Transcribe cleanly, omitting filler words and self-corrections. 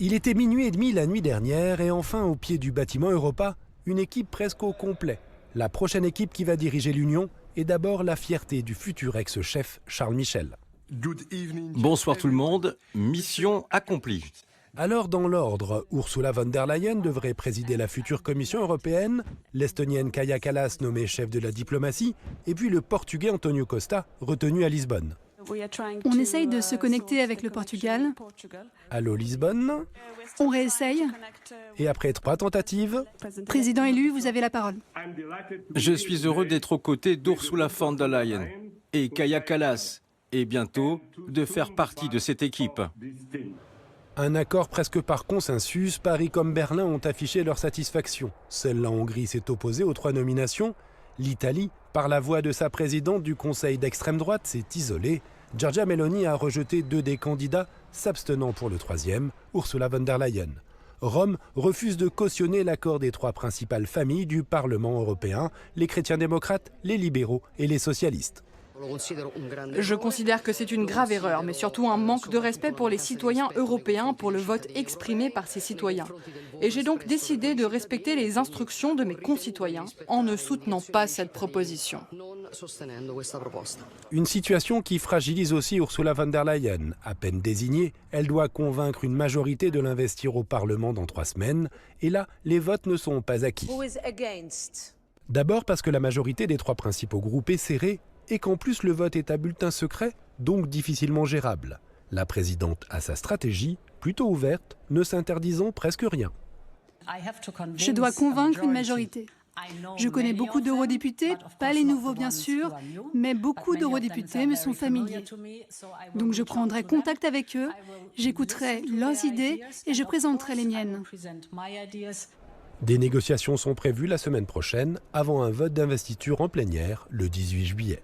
Il était minuit et demi la nuit dernière et enfin au pied du bâtiment Europa, une équipe presque au complet. La prochaine équipe qui va diriger l'Union est d'abord la fierté du futur ex-chef Charles Michel. Bonsoir tout le monde, mission accomplie. Alors dans l'ordre, Ursula von der Leyen devrait présider la future Commission européenne, l'Estonienne Kaja Kallas nommée chef de la diplomatie, et puis le Portugais António Costa retenu à Lisbonne. On essaye de se connecter avec le Portugal. Allô Lisbonne. On réessaye. Et après 3 tentatives, Président élu, vous avez la parole. Je suis heureux d'être aux côtés d'Ursula von der Leyen et Kaja Kallas, et bientôt de faire partie de cette équipe. un accord presque par consensus, Paris comme Berlin ont affiché leur satisfaction. Seule la Hongrie s'est opposée aux 3 nominations. L'Italie, par la voix de sa présidente du Conseil d'extrême droite, s'est isolée. Giorgia Meloni a rejeté 2 des candidats, s'abstenant pour le 3e, Ursula von der Leyen. Rome refuse de cautionner l'accord des 3 principales familles du Parlement européen, les chrétiens-démocrates, les libéraux et les socialistes. Je considère que c'est une grave erreur, mais surtout un manque de respect pour les citoyens européens, pour le vote exprimé par ces citoyens. Et j'ai donc décidé de respecter les instructions de mes concitoyens en ne soutenant pas cette proposition. Une situation qui fragilise aussi Ursula von der Leyen. À peine désignée, elle doit convaincre une majorité de l'investir au Parlement dans 3 semaines. Et là, les votes ne sont pas acquis. D'abord parce que la majorité des 3 principaux groupes est serrée et qu'en plus le vote est à bulletin secret, donc difficilement gérable. La présidente a sa stratégie, plutôt ouverte, ne s'interdisant presque rien. Je dois convaincre une majorité. Je connais beaucoup d'eurodéputés, pas les nouveaux bien sûr, mais beaucoup d'eurodéputés me sont familiers. Donc je prendrai contact avec eux, j'écouterai leurs idées et je présenterai les miennes. Des négociations sont prévues la semaine prochaine, avant un vote d'investiture en plénière le 18 juillet.